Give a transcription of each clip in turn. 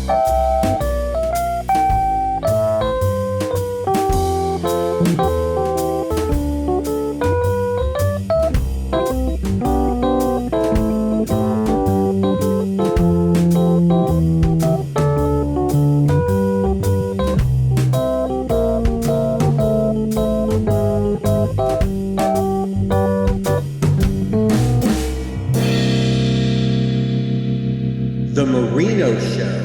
The Marino Show.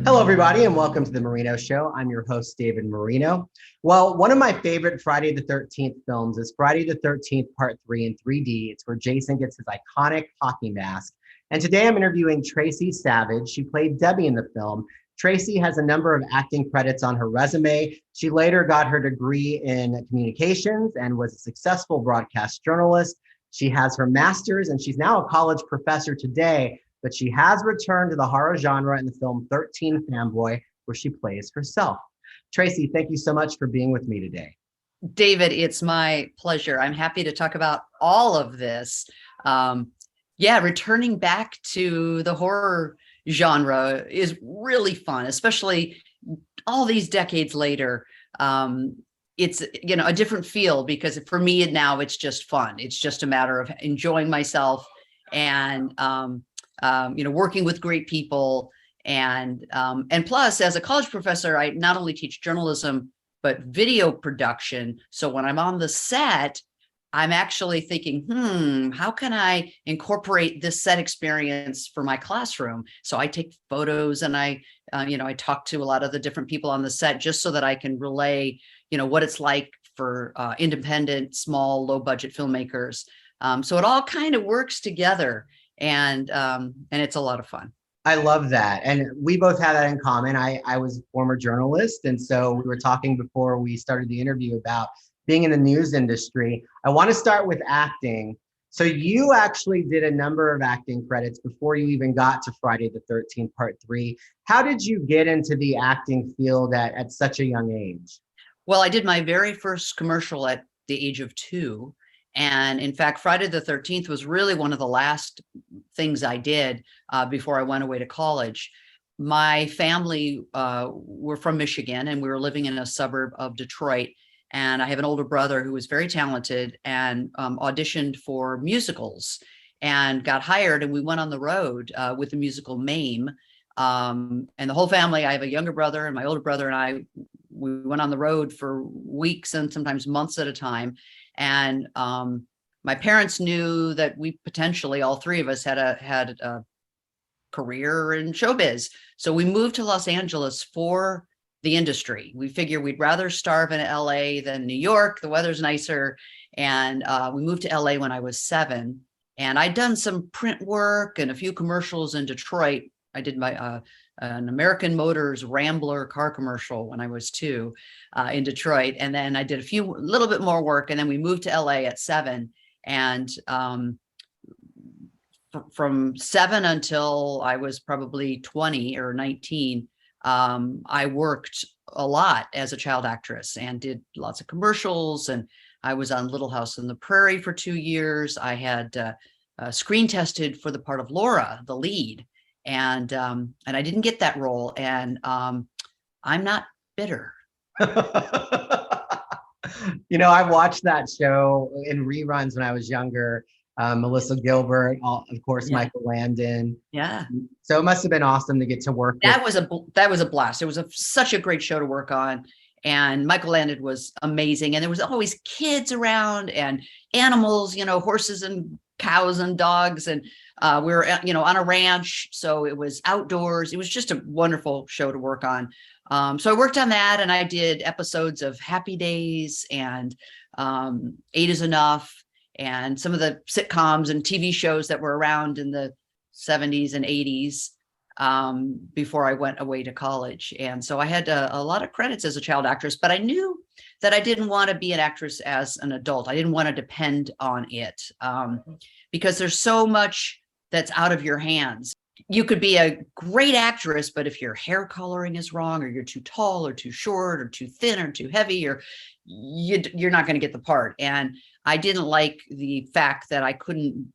Hello, everybody, and welcome to The Marino Show. I'm your host, David Marino. Well, one of my favorite Friday the 13th films is Friday the 13th Part 3 in 3D. It's where Jason gets his iconic hockey mask. And today I'm interviewing Tracie Savage. She played Debbie in the film. Tracie has a number of acting credits on her resume. She later got her degree in communications and was a successful broadcast journalist. She has her master's, and she's now a college professor today. But she has returned to the horror genre in the film 13 Fanboy, where she plays herself. Tracie, thank you so much for being with me today. David, it's my pleasure. I'm happy to talk about all of this. Returning back to the horror genre is really fun, especially all these decades later. It's a different feel, because for me now it's just fun. It's just a matter of enjoying myself and working with great people. And plus, as a college professor, I not only teach journalism, but video production. So when I'm on the set, I'm actually thinking, how can I incorporate this set experience for my classroom? So I take photos and I talk to a lot of the different people on the set, just so that I can relay, what it's like for independent, small, low budget filmmakers. So it all kind of works together. And it's a lot of fun. I love that. And we both have that in common. I was a former journalist. And so we were talking before we started the interview about being in the news industry. I want to start with acting. So you actually did a number of acting credits before you even got to Friday the 13th Part 3. How did you get into the acting field at such a young age? Well, I did my very first commercial at the age of 2. And in fact, Friday the 13th was really one of the last things I did before I went away to college. My family were from Michigan, and we were living in a suburb of Detroit. And I have an older brother who was very talented and auditioned for musicals and got hired. And we went on the road with the musical Mame. And the whole family, I have a younger brother, and my older brother and we went on the road for weeks and sometimes months at a time. And my parents knew that we potentially, all three of us, had a career in showbiz. So we moved to Los Angeles for the industry. We figured we'd rather starve in LA than New York. The weather's nicer. And we moved to LA when I was 7. And I'd done some print work and a few commercials in Detroit. I did my an American Motors Rambler car commercial when I was 2 in Detroit. And then I did a little bit more work. And then we moved to LA at 7. And from 7 until I was probably 20 or 19, I worked a lot as a child actress and did lots of commercials. And I was on Little House on the Prairie for 2 years. I had screen tested for the part of Laura, the lead. And I didn't get that role, and I'm not bitter. I watched that show in reruns when I was younger. Melissa Gilbert, of course, yeah. Michael Landon. Yeah. So it must have been awesome to get to work. That was a blast. It was such a great show to work on. And Michael Landon was amazing. And there was always kids around and animals, horses and cows and dogs. And we were, on a ranch. So it was outdoors. It was just a wonderful show to work on. So I worked on that, and I did episodes of Happy Days and 8 is Enough, and some of the sitcoms and TV shows that were around in the 70s and 80s before I went away to college. And so I had a lot of credits as a child actress, but I knew that I didn't want to be an actress as an adult. I didn't want to depend on it because there's so much that's out of your hands. You could be a great actress, but if your hair coloring is wrong, or you're too tall or too short or too thin or too heavy, or you're not going to get the part. And I didn't like the fact that I couldn't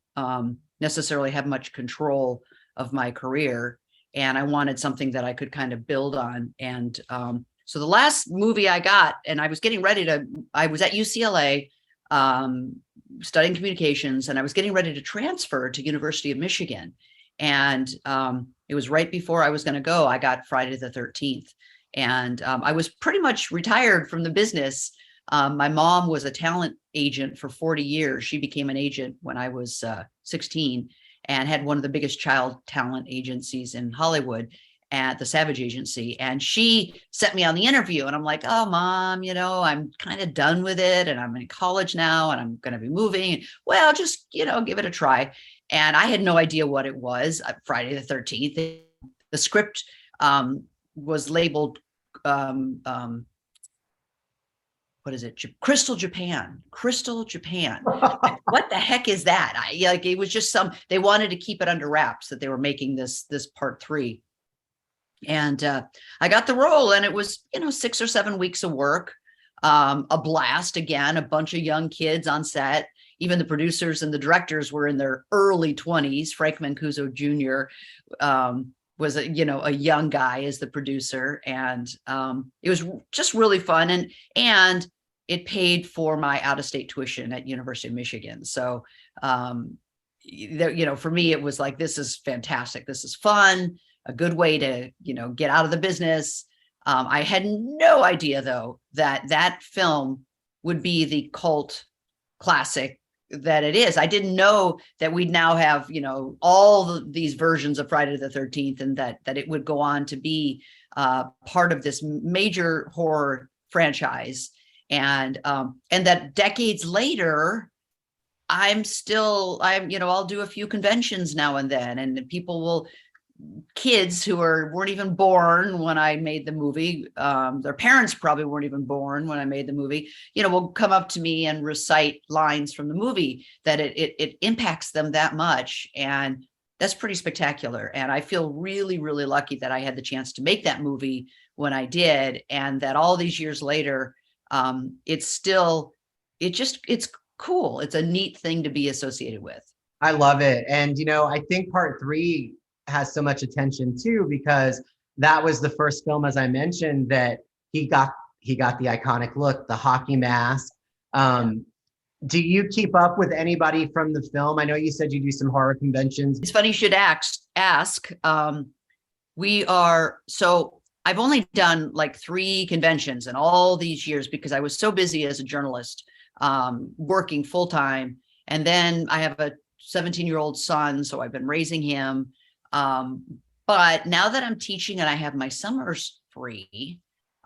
necessarily have much control of my career. and I wanted something that I could kind of build on. And so the last movie I got, and I was at UCLA studying communications, and I was getting ready to transfer to University of Michigan. And it was right before I was going to go. I got Friday the 13th, and I was pretty much retired from the business. My mom was a talent agent for 40 years. She became an agent when I was 16 and had one of the biggest child talent agencies in Hollywood, at the Savage Agency. And she sent me on the interview, and I'm like, oh, Mom, I'm kind of done with it, and I'm in college now, and I'm going to be moving. Well, just, give it a try. And I had no idea what it was. Friday the 13th. The script was labeled, what is it? Crystal Japan. What the heck is that? It was just they wanted to keep it under wraps that they were making this part 3. And I got the role, and it was, 6 or 7 weeks of work, a blast. Again, a bunch of young kids on set. Even the producers and the directors were in their early 20s. Frank Mancuso Jr. Was a young guy as the producer, and it was just really fun. And it paid for my out-of-state tuition at University of Michigan. So, for me, it was like, this is fantastic. This is fun. A good way to, get out of the business. I had no idea, though, that film would be the cult classic that it is. I didn't know that we'd now have, all these versions of Friday the 13th, and that it would go on to be part of this major horror franchise. And that decades later, I'll do a few conventions now and then, and kids who weren't even born when I made the movie, their parents probably weren't even born when I made the movie, will come up to me and recite lines from the movie, that it impacts them that much. And that's pretty spectacular. And I feel really, really lucky that I had the chance to make that movie when I did, and that all these years later, it's cool. It's a neat thing to be associated with. I love it. And, I think part 3 has so much attention too, because that was the first film, as I mentioned, that he got the iconic look, the hockey mask. Do you keep up with anybody from the film? I know you said you do some horror conventions. It's funny you should ask. I've only done like 3 conventions in all these years, because I was so busy as a journalist, working full time. And then I have a 17-year-old son, so I've been raising him. But now that I'm teaching and I have my summers free,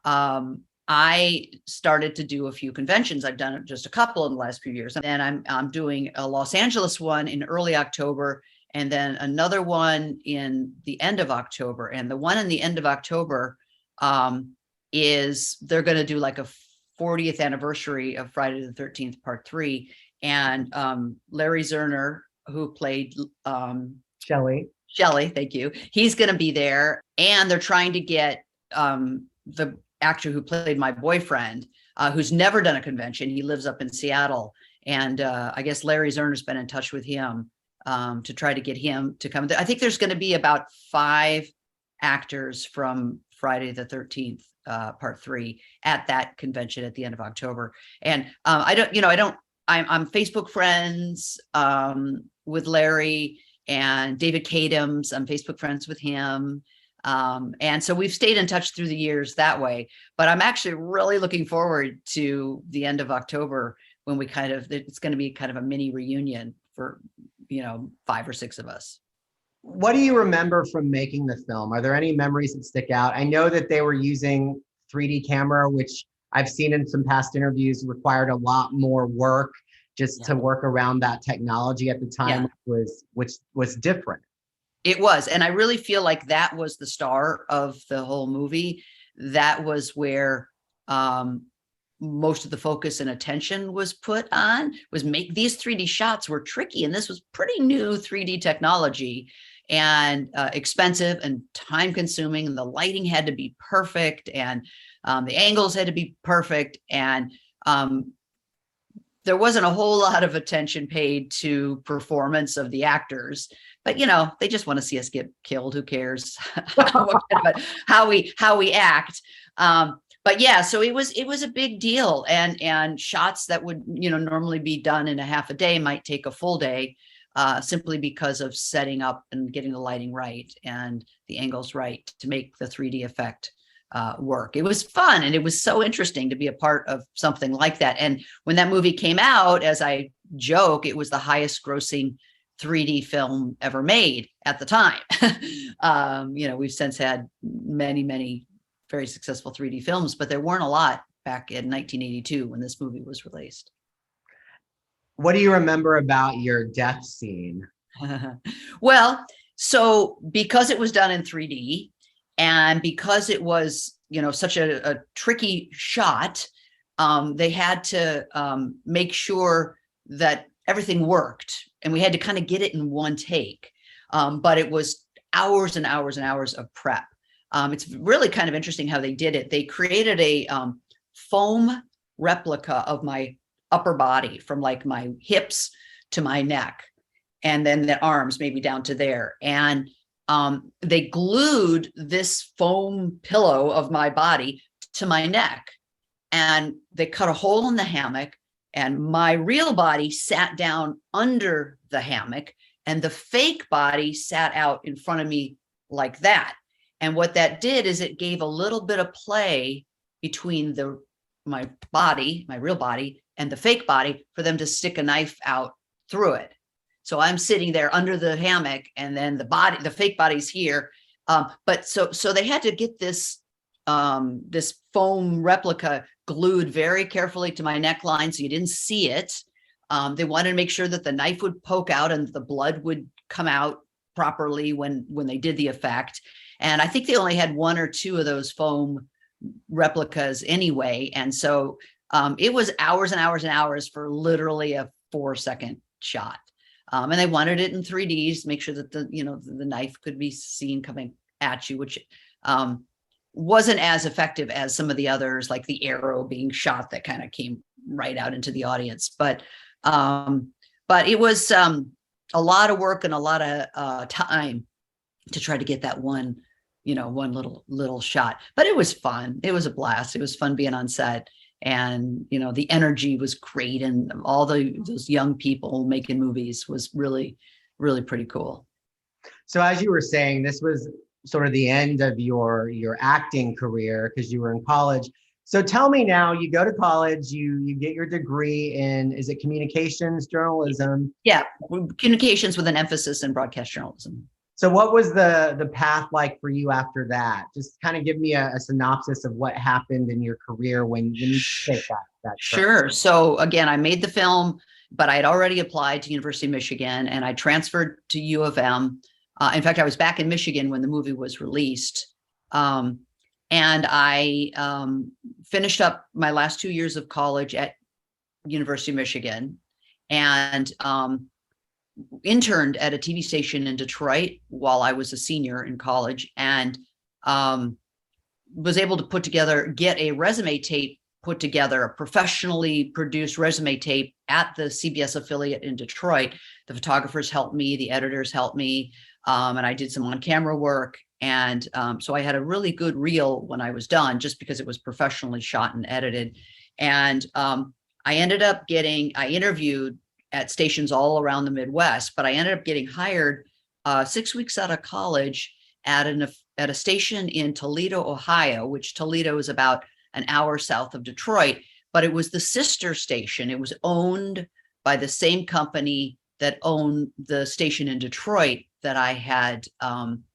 I started to do a few conventions. I've done just a couple in the last few years. And then I'm doing a Los Angeles one in early October, and then another one in the end of October. And the one in the end of October they're going to do like a 40th anniversary of Friday the 13th Part 3. And Larry Zerner, who played Shelley, thank you. He's going to be there, and they're trying to get the actor who played my boyfriend, who's never done a convention. He lives up in Seattle, and I guess Larry Zerner's been in touch with him to try to get him to come. I think there's going to be about 5 actors from Friday the 13th Part 3 at that convention at the end of October. And I'm Facebook friends with Larry and David Kadams. I'm Facebook friends with him. And so we've stayed in touch through the years that way, but I'm actually really looking forward to the end of October, when it's going to be kind of a mini reunion for, 5 or 6 of us. What do you remember from making the film? Are there any memories that stick out? I know that they were using 3D camera, which I've seen in some past interviews required a lot more work just to work around that technology at the time, which was different. It was. And I really feel like that was the star of the whole movie. That was where most of the focus and attention was put on, was make these 3D shots were tricky. And this was pretty new 3D technology, and expensive and time consuming. And the lighting had to be perfect, and the angles had to be perfect. And there wasn't a whole lot of attention paid to performance of the actors. but they just want to see us get killed. Who cares how we act? But yeah, so it was a big deal, and shots that would normally be done in a half a day might take a full day, simply because of setting up and getting the lighting right and the angles right to make the 3D effect work. It was fun, and it was so interesting to be a part of something like that. And when that movie came out, as I joke, it was the highest grossing 3D film ever made at the time. We've since had many very successful 3D films, but there weren't a lot back in 1982 when this movie was released. What do you remember about your death scene? Well, so because it was done in 3D, and because it was, such a tricky shot, they had to make sure that everything worked, and we had to kind of get it in one take. But it was hours and hours and hours of prep. It's really kind of interesting how they did it. They created a foam replica of my upper body, from like my hips to my neck, and then the arms maybe down to there. And they glued this foam pillow of my body to my neck, and they cut a hole in the hammock, and my real body sat down under the hammock, and the fake body sat out in front of me like that. And what that did is it gave a little bit of play between my body, my real body, and the fake body for them to stick a knife out through it. So I'm sitting there under the hammock, and then the fake body's here. But so they had to get this foam replica glued very carefully to my neckline so you didn't see it. They wanted to make sure that the knife would poke out and the blood would come out properly when they did the effect. And I think they only had one or two of those foam replicas anyway. And so it was hours and hours and hours for literally a 4-second shot. And they wanted it in 3Ds, make sure that the knife could be seen coming at you, which wasn't as effective as some of the others, like the arrow being shot that kind of came right out into the audience. But it was a lot of work and a lot of time to try to get that one little shot. But it was fun. It was a blast. It was fun being on set. And the energy was great, and all those young people making movies was really, really pretty cool. So as you were saying, this was sort of the end of your acting career because you were in college. So tell me now, you go to college, you get your degree in, is it communications journalism? Yeah, communications with an emphasis in broadcast journalism. So what was the path like for you after that? Just kind of give me a synopsis of what happened in your career when you take that. Sure. So again, I made the film, but I had already applied to University of Michigan, and I transferred to U of M. In fact, I was back in Michigan when the movie was released. And I finished up my last 2 years of college at University of Michigan, and interned at a TV station in Detroit while I was a senior in college, and was able to get a resume tape put together, a professionally produced resume tape at the CBS affiliate in Detroit. The photographers helped me, the editors helped me, and I did some on-camera work. And so I had a really good reel when I was done, just because it was professionally shot and edited. And I interviewed at stations all around the Midwest, but I ended up getting hired 6 weeks out of college at a station in Toledo, Ohio, which Toledo is about an hour south of Detroit, but it was the sister station. It was owned by the same company that owned the station in Detroit that I had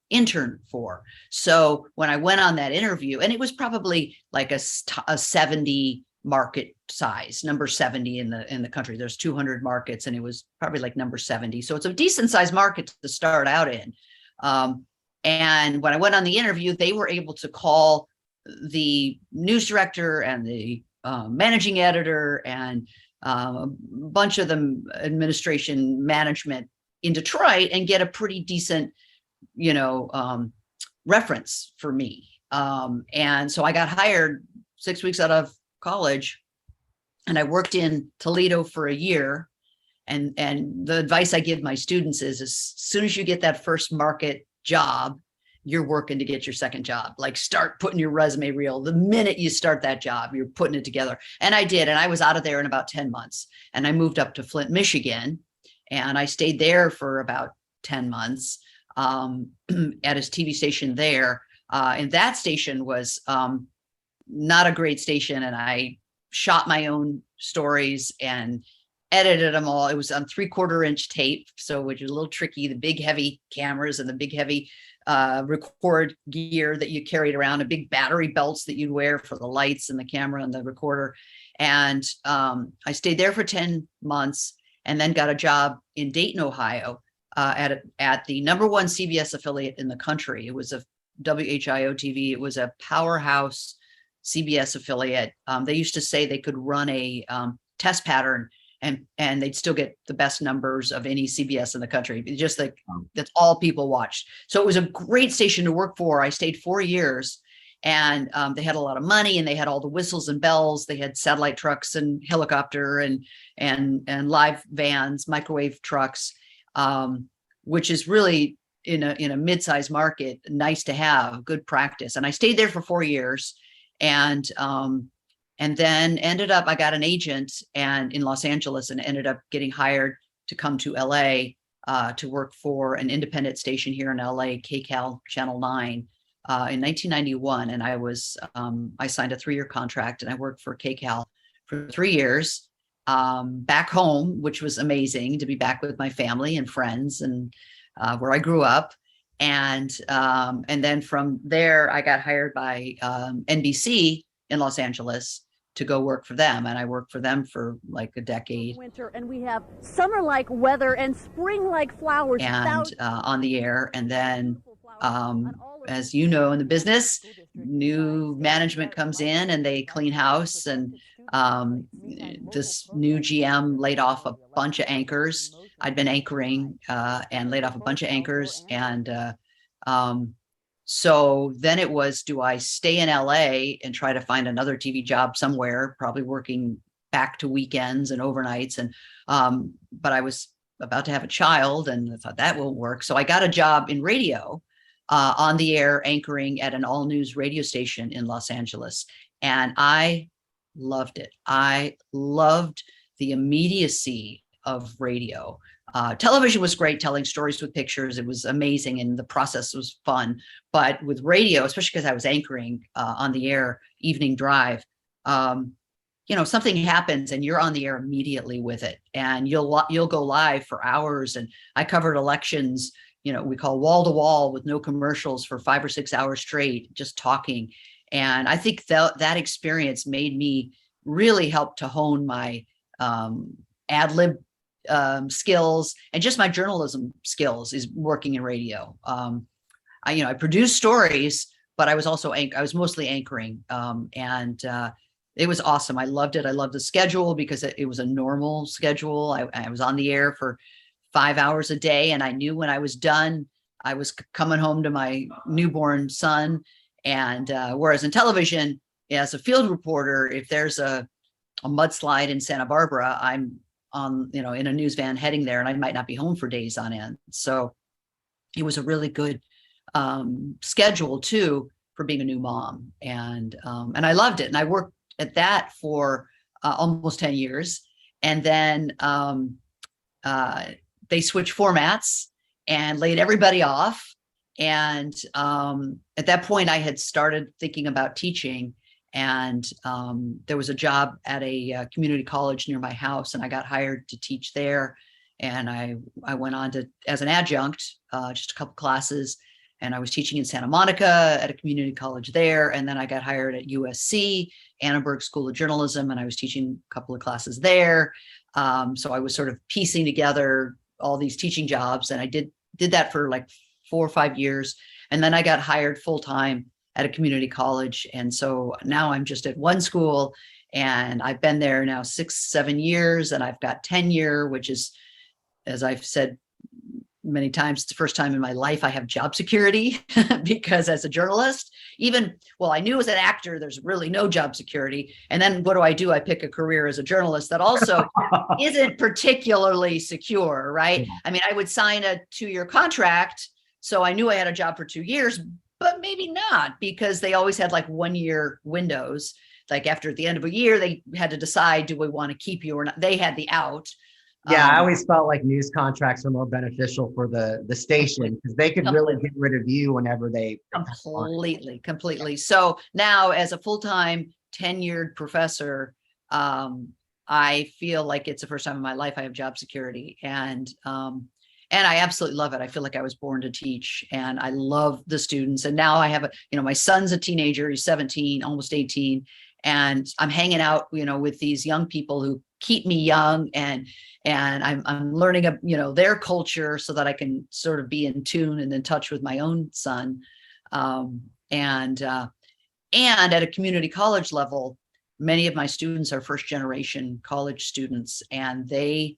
interned for. So when I went on that interview, and it was probably like a 70 market size, number 70 in the country. There's 200 markets, and it was probably like number 70. So it's a decent sized market to start out in. And when I went on the interview, they were able to call the news director and the managing editor and a bunch of them administration management in Detroit and get a pretty decent, reference for me. And so I got hired 6 weeks out of college, and I worked in Toledo for a year. And the advice I give my students is, as soon as you get that first market job, you're working to get your second job. Like, start putting your resume reel. The minute you start that job, you're putting it together. And I did. And I was out of there in about 10 months. And I moved up to Flint, Michigan. And I stayed there for about 10 months at his TV station there. And that station was not a great station. And I shot my own stories and edited them all. It was on 3/4 inch tape, so which is a little tricky. The big heavy cameras and the big heavy record gear that you carried around, and big battery belts that you'd wear for the lights and the camera and the recorder. And I stayed there for 10 months and then got a job in Dayton, Ohio, at the #1 CBS affiliate in the country. It was a WHIO TV. It was a powerhouse CBS affiliate. They used to say they could run a test pattern and they'd still get the best numbers of any CBS in the country. Just like that's all people watched. So it was a great station to work for. I stayed 4 years, and they had a lot of money, and they had all the whistles and bells. They had satellite trucks and helicopter and live vans, microwave trucks, which is really in a mid-sized market, nice to have, good practice. And I stayed there for 4 years, and then ended up, I got an agent in Los Angeles, and ended up getting hired to come to LA to work for an independent station here in LA, KCAL Channel 9, in 1991. And I signed a 3-year contract, and I worked for KCAL for 3 years back home, which was amazing to be back with my family and friends and where I grew up. And then from there, I got hired by NBC in Los Angeles to go work for them. And I worked for them for like a decade. Winter, and we have summer-like weather and spring-like flowers. And on the air. And then, as you know, in the business, new management comes in and they clean house. And this new GM laid off a bunch of anchors. I'd been anchoring and laid off a bunch of anchors. And so then it was, do I stay in LA and try to find another TV job somewhere, probably working back to weekends and overnights. And but I was about to have a child, and I thought that won't work. So I got a job in radio, on the air, anchoring at an all news radio station in Los Angeles. And I loved it. I loved the immediacy of radio. Television was great, telling stories with pictures. It was amazing, and the process was fun. But with radio, especially because I was anchoring on the air evening drive, something happens and you're on the air immediately with it, and you'll go live for hours. And I covered elections, we call wall to wall with no commercials for 5 or 6 hours straight, just talking. And I think that experience made me really help to hone my ad lib skills, and just my journalism skills is working in radio. I produced stories, but I was also I was mostly anchoring, and it was awesome. I loved it. I loved the schedule because it was a normal schedule. I was on the air for 5 hours a day, and I knew when I was done, I was coming home to my newborn son. And whereas in television, as a field reporter, if there's a mudslide in Santa Barbara, I'm on, in a news van heading there, and I might not be home for days on end. So it was a really good schedule too for being a new mom, and I loved it. And I worked at that for almost 10 years, and then they switched formats and laid everybody off. And at that point, I had started thinking about teaching. And there was a job at a community college near my house, and I got hired to teach there. And I went on to as an adjunct, just a couple classes, and I was teaching in Santa Monica at a community college there. And then I got hired at USC, Annenberg School of Journalism, and I was teaching a couple of classes there. So I was sort of piecing together all these teaching jobs, and I did that for like 4 or 5 years. And then I got hired full time at a community college. And so now I'm just at one school, and I've been there now 6, 7 years, and I've got tenure, which is, as I've said many times, it's the first time in my life I have job security because as a journalist, I knew as an actor, there's really no job security. And then what do? I pick a career as a journalist that also isn't particularly secure, right? I mean, I would sign a 2-year contract. So I knew I had a job for 2 years, but maybe not, because they always had like 1-year windows. Like after the end of a year, they had to decide, do we want to keep you or not? They had the out. Yeah, I always felt like news contracts are more beneficial for the station because they could really get rid of you whenever they completely. So now, as a full-time tenured professor, I feel like it's the first time in my life I have job security, and I absolutely love it. I feel like I was born to teach, and I love the students. And now I have my son's a teenager; he's 17, almost 18, and I'm hanging out, with these young people who keep me young, and I'm learning, their culture so that I can sort of be in tune and in touch with my own son. And at a community college level, many of my students are first generation college students, and they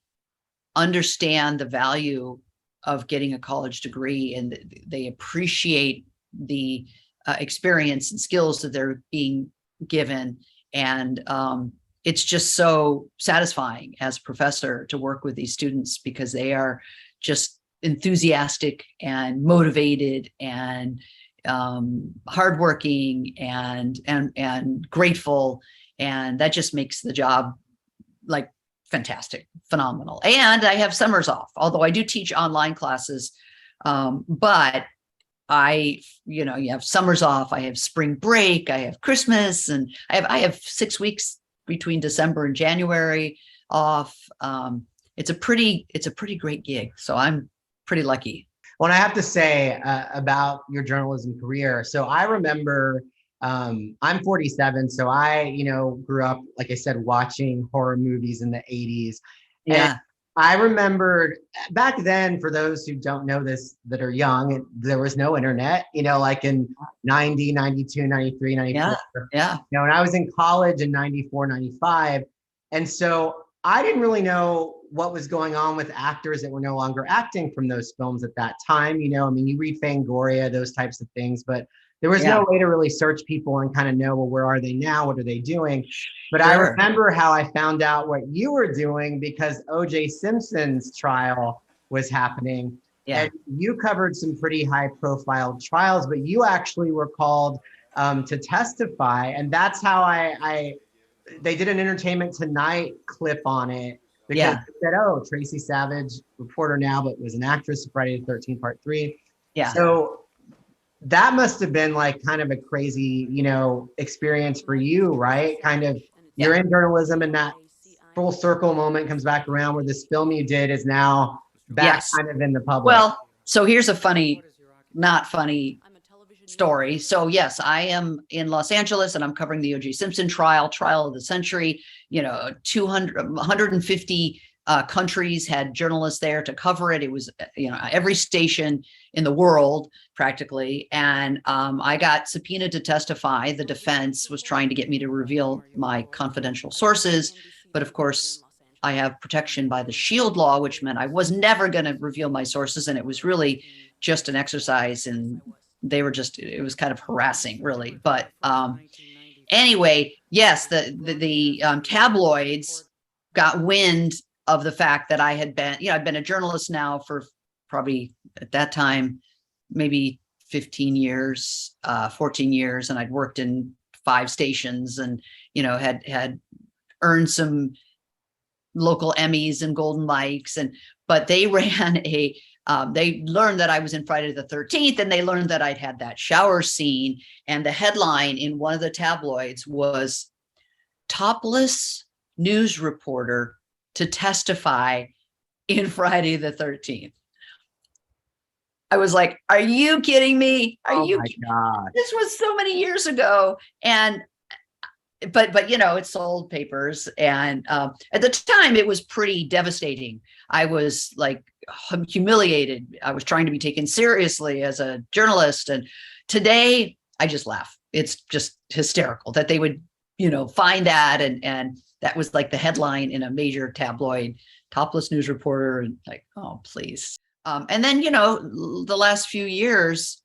understand the value of getting a college degree, and they appreciate the experience and skills that they're being given. And it's just so satisfying as a professor to work with these students because they are just enthusiastic and motivated and hardworking and grateful. And that just makes the job like fantastic, phenomenal. And I have summers off, although I do teach online classes. But you have summers off, I have spring break, I have Christmas, and I have 6 weeks between December and January off. It's a pretty great gig. So I'm pretty lucky. Well, I have to say about your journalism career. So I remember, I'm 47. So I, grew up, like I said, watching horror movies in the 80s. Yeah. And I remembered back then, for those who don't know this, that are young, there was no internet, like in 90, 92, 93, 94. Yeah. And I was in college in 94, 95. And so I didn't really know what was going on with actors that were no longer acting from those films at that time. You read Fangoria, those types of things, but there was no way to really search people and kind of know, well, where are they now? What are they doing? But I remember how I found out what you were doing because O.J. Simpson's trial was happening. Yeah. And you covered some pretty high profile trials, but you actually were called to testify. And that's how they did an Entertainment Tonight clip on it because they said, Tracie Savage, reporter now, but was an actress of Friday the 13th, Part 3. Yeah. So that must have been like kind of a crazy, experience for you, right? Kind of you're in journalism and that full circle moment comes back around where this film you did is now back kind of in the public. Well, so here's a not funny story. So yes, I am in Los Angeles and I'm covering the O.J. Simpson trial of the century. 150 countries had journalists there to cover it. It was, every station in the world practically. And I got subpoenaed to testify. The defense was trying to get me to reveal my confidential sources. But of course, I have protection by the Shield law, which meant I was never going to reveal my sources. And it was really just an exercise. And it was kind of harassing, really. But anyway, yes, the tabloids got wind of the fact that I had been, I've been a journalist now for probably at that time, maybe 15 years, 14 years. And I'd worked in 5 stations and, had earned some local Emmys and Golden Mics. But they ran they learned that I was in Friday the 13th, and they learned that I'd had that shower scene. And the headline in one of the tabloids was "Topless News Reporter to Testify in Friday the 13th. I was like, are you kidding me? Oh my God. This was so many years ago. And but it sold papers. And at the time it was pretty devastating. I was like humiliated. I was trying to be taken seriously as a journalist. And today I just laugh. It's just hysterical that they would, find that. And that was like the headline in a major tabloid, topless news reporter. And like, oh, please. And then, the last few years,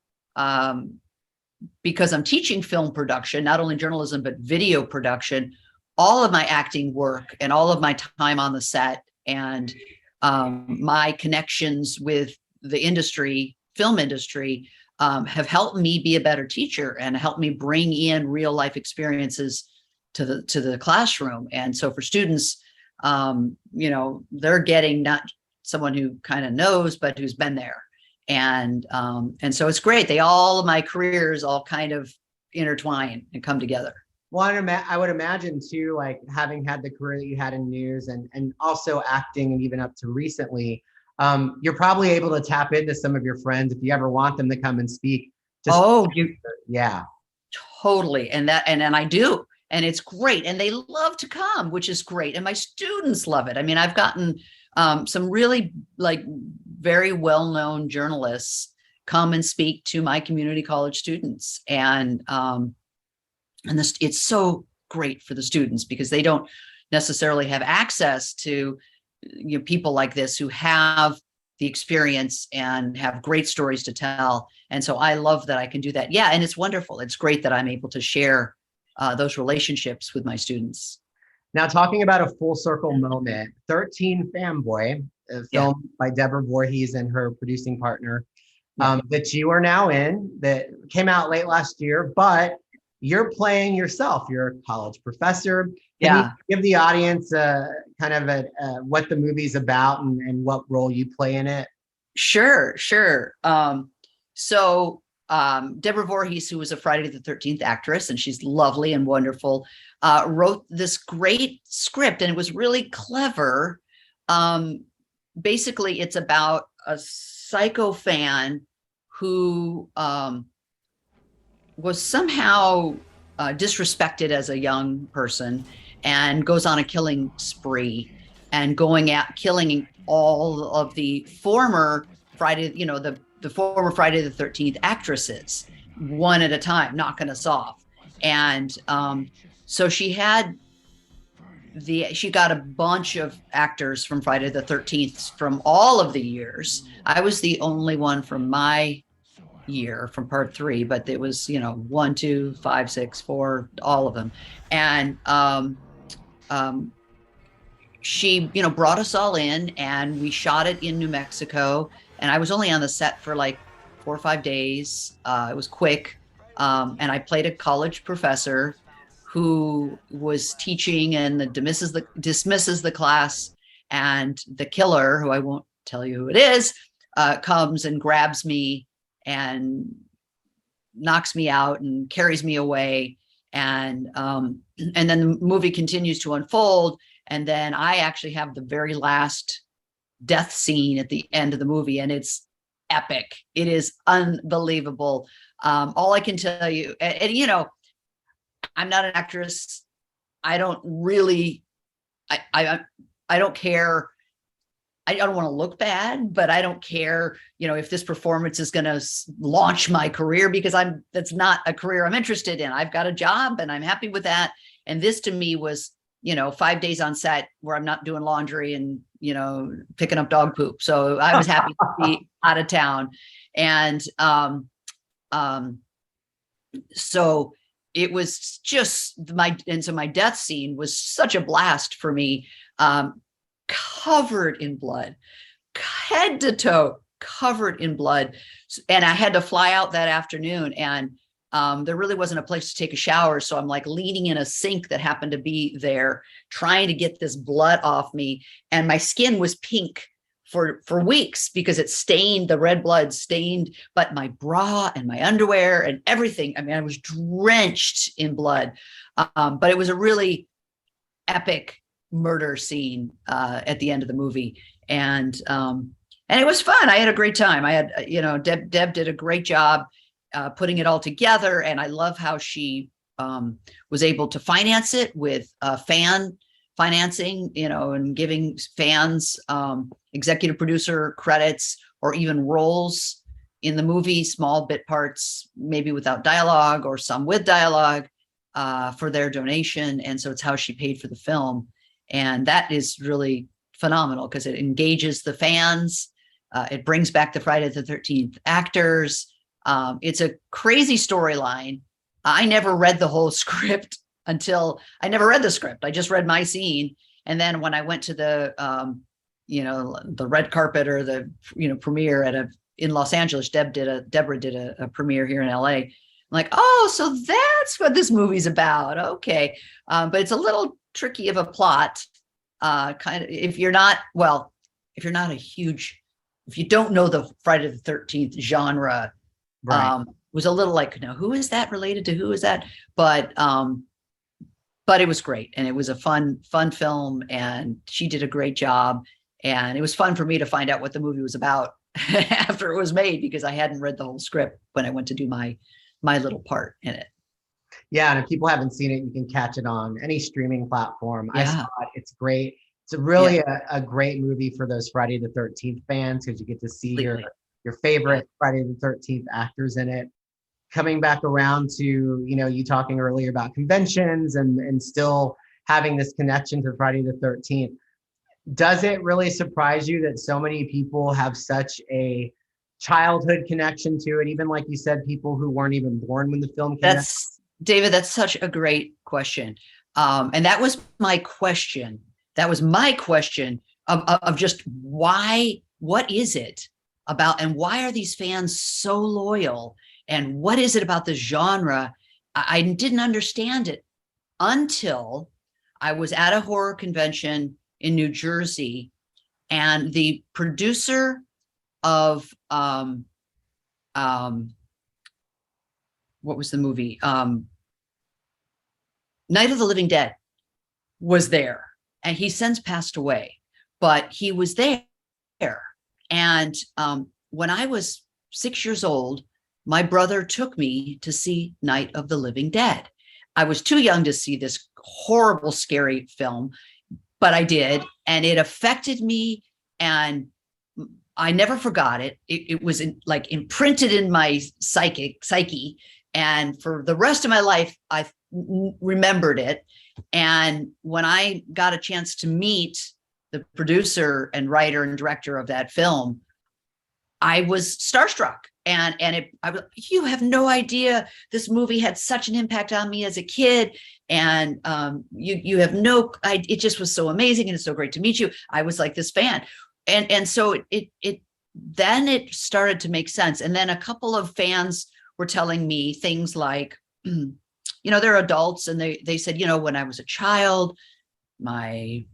because I'm teaching film production, not only journalism, but video production, all of my acting work and all of my time on the set and my connections with the industry, film industry, have helped me be a better teacher and helped me bring in real life experiences to the classroom. And so for students, they're getting not someone who kind of knows, but who's been there. And so it's great. All of my careers all kind of intertwine and come together. Well, I would imagine too, like having had the career that you had in news and also acting and even up to recently, you're probably able to tap into some of your friends if you ever want them to come and speak. Yeah, totally. And I do, and it's great. And they love to come, which is great. And my students love it. I mean, I've gotten some really very well-known journalists come and speak to my community college students. And it's so great for the students because they don't necessarily have access to people like this who have the experience and have great stories to tell. And so I love that I can do that. Yeah. And it's wonderful. It's great that I'm able to share those relationships with my students. Now, talking about a full circle moment, 13 Fanboy, a film by Deborah Voorhees and her producing partner, that you are now in, that came out late last year, but you're playing yourself. You're a college professor. Can you give the audience kind of what the movie's about and what role you play in it? Sure. So Deborah Voorhees, who was a Friday the 13th actress, and she's lovely and wonderful, wrote this great script, and it was really clever. Basically, it's about a psycho fan who was somehow disrespected as a young person and goes on a killing spree and killing all of the former Friday, the former Friday the 13th actresses, one at a time, knocking us off. And so she got a bunch of actors from Friday the 13th from all of the years. I was the only one from my year, from part 3, but it was 1, 2, 5, 6, 4, all of them. And she brought us all in, and we shot it in New Mexico, and I was only on the set for like 4 or 5 days. It was quick, and I played a college professor who was teaching and dismisses the class, and the killer, who I won't tell you who it is, comes and grabs me and knocks me out and carries me away. And then the movie continues to unfold. And then I actually have the very last death scene at the end of the movie, and it's epic. It is unbelievable. All I can tell you, and I'm not an actress. I don't really, I don't care. I don't want to look bad, but I don't care, if this performance is going to launch my career, because that's not a career I'm interested in. I've got a job and I'm happy with that. And this to me was, 5 days on set where I'm not doing laundry and, picking up dog poop. So I was happy to be out of town. And so it was just my death scene was such a blast for me. Covered in blood, head to toe, covered in blood. And I had to fly out that afternoon, and there really wasn't a place to take a shower. So I'm like leaning in a sink that happened to be there, trying to get this blood off me. And my skin was pink for weeks because it stained, the red blood stained, but my bra and my underwear and everything. I mean, I was drenched in blood. But it was a really epic murder scene at the end of the movie, and it was fun. I had a great time. I had Deb did a great job putting it all together, and I love how she was able to finance it with fan financing, and giving fans executive producer credits or even roles in the movie, small bit parts, maybe without dialogue or some with dialogue, for their donation. And so it's how she paid for the film. And that is really phenomenal because it engages the fans It brings back the Friday the 13th actors. It's a crazy storyline. I never read the whole script I never read the script. I just read my scene. And then when I went to the, the red carpet or the, premiere in Los Angeles, Deborah did a premiere here in LA. I'm like, oh, so that's what this movie's about. Okay. But it's a little tricky of a plot. Kind of, if you don't know the Friday the 13th genre, Right. was a little like, no, who is that related to? Who is that? But it was great. And it was a fun film. And she did a great job. And it was fun for me to find out what the movie was about after it was made, because I hadn't read the whole script when I went to do my little part in it. Yeah, and if people haven't seen it, you can catch it on any streaming platform. Yeah. I saw it. It's great. It's really a great movie for those Friday the 13th fans, because you get to see your favorite Friday the 13th actors in it. Coming back around to, you talking earlier about conventions and still having this connection to Friday the 13th. Does it really surprise you that so many people have such a childhood connection to it? Even like you said, people who weren't even born when the film came out? David, that's such a great question. And that was my question. That was my question of just what is it about, and why are these fans so loyal? And what is it about the genre? I didn't understand it until I was at a horror convention in New Jersey, and the producer of what was the movie? Night of the Living Dead was there, and he since passed away, but he was there. And when I was 6 years old, my brother took me to see Night of the Living Dead. I was too young to see this horrible, scary film, but I did, and it affected me, and I never forgot it. It was imprinted in my psyche, and for the rest of my life, I remembered it. And when I got a chance to meet the producer and writer and director of that film, I was starstruck. You have no idea, this movie had such an impact on me as a kid. And you have it just was so amazing. And it's so great to meet you. I was like this fan. And so then it started to make sense. And then a couple of fans were telling me things like, they're adults. And they said, when I was a child, my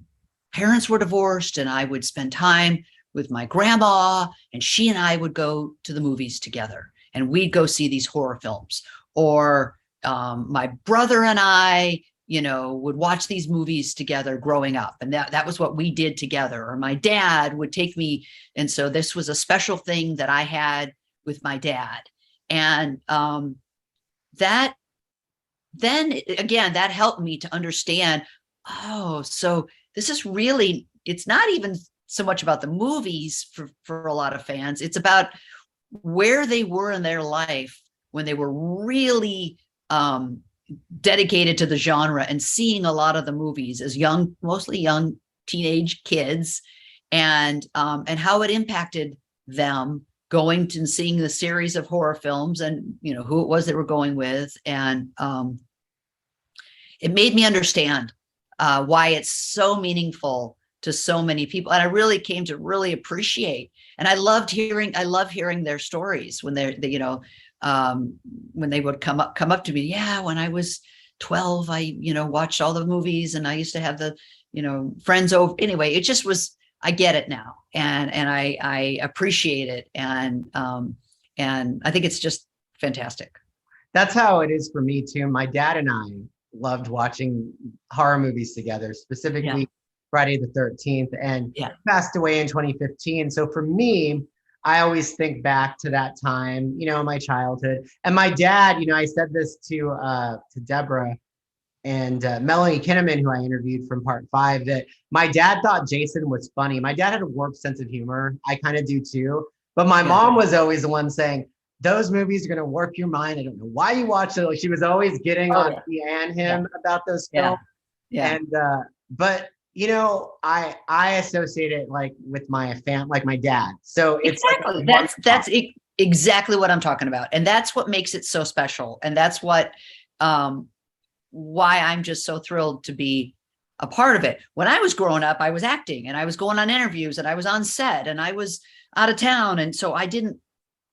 parents were divorced, and I would spend time with my grandma, and she and I would go to the movies together, and we'd go see these horror films. Or my brother and I, would watch these movies together growing up. And that was what we did together. Or my dad would take me. And so this was a special thing that I had with my dad. And that helped me to understand, oh, so this is really, it's not even so much about the movies for a lot of fans. It's about where they were in their life when they were really dedicated to the genre and seeing a lot of the movies as mostly young teenage kids, and how it impacted them going to and seeing the series of horror films, and who it was they were going with. And it made me understand why it's so meanwood to so many people. And I really came to really appreciate, and I love hearing their stories when when they would come up to me. Yeah, when I was 12, I, watched all the movies, and I used to have the, friends over. Anyway, it just was, I get it now. And I appreciate it. And I think it's just fantastic. That's how it is for me too. My dad and I loved watching horror movies together, specifically Friday the 13th, and passed away in 2015. So for me, I always think back to that time, my childhood. And my dad, I said this to Deborah and Melanie Kinnaman, who I interviewed from part 5, that my dad thought Jason was funny. My dad had a warped sense of humor. I kind of do too. But my mom was always the one saying, those movies are going to warp your mind. I don't know why you watch it. She was always getting on me and him about those films. Yeah. And, but You know, I associate it like with my like my dad. So it's Exactly. like Exactly what I'm talking about. And that's what makes it so special. And that's what, why I'm just so thrilled to be a part of it. When I was growing up, I was acting and I was going on interviews and I was on set and I was out of town. And so I didn't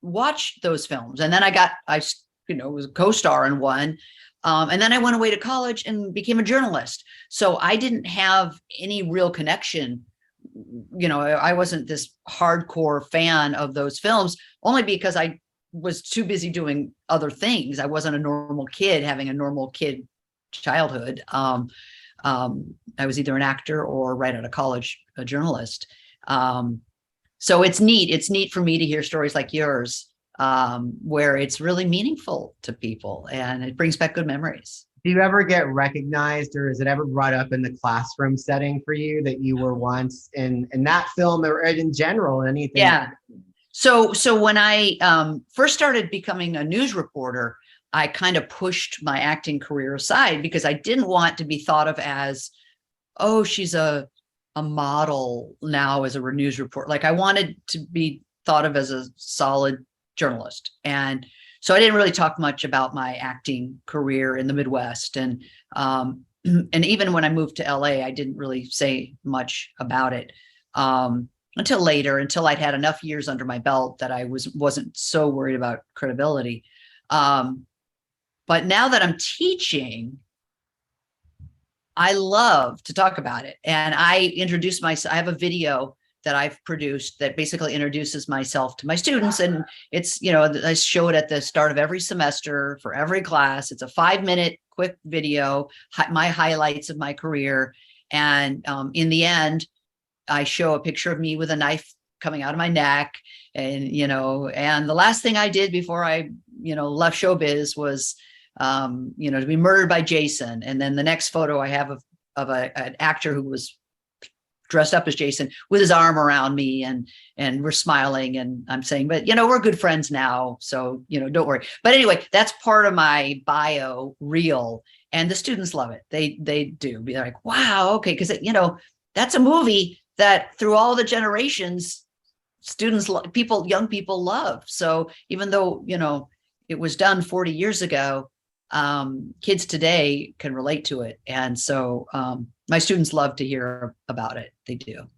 watch those films. And then I was a co-star in one. And then I went away to college and became a journalist. So I didn't have any real connection. I wasn't this hardcore fan of those films, only because I was too busy doing other things. I wasn't a normal kid having a normal kid childhood. I was either an actor or right out of college, a journalist. So it's neat. It's neat for me to hear stories like yours, where it's really meaningful to people and it brings back good memories. Do you ever get recognized, or is it ever brought up in the classroom setting for you that you were once in that film, or in general, anything? Yeah. So when I first started becoming a news reporter, I kind of pushed my acting career aside because I didn't want to be thought of as, oh, she's a model now as a news reporter. Like I wanted to be thought of as a solid journalist. And so I didn't really talk much about my acting career in the Midwest. And even when I moved to LA, I didn't really say much about it until later, until I'd had enough years under my belt that I wasn't so worried about credibility. But now that I'm teaching, I love to talk about it. And I introduce myself. I have a video that I've produced that basically introduces myself to my students. And it's, I show it at the start of every semester for every class. It's a 5-minute quick video, my highlights of my career. And in the end, I show a picture of me with a knife coming out of my neck. And, and the last thing I did before I, left showbiz was, to be murdered by Jason. And then the next photo I have of an actor who was dressed up as Jason with his arm around me and we're smiling and I'm saying, but we're good friends now. So, don't worry. But anyway, that's part of my bio reel and the students love it. They do. They're like, wow. Okay. Cause that's a movie that through all the generations, young people love. So even though, it was done 40 years ago, kids today can relate to it. And so my students love to hear about it. They do.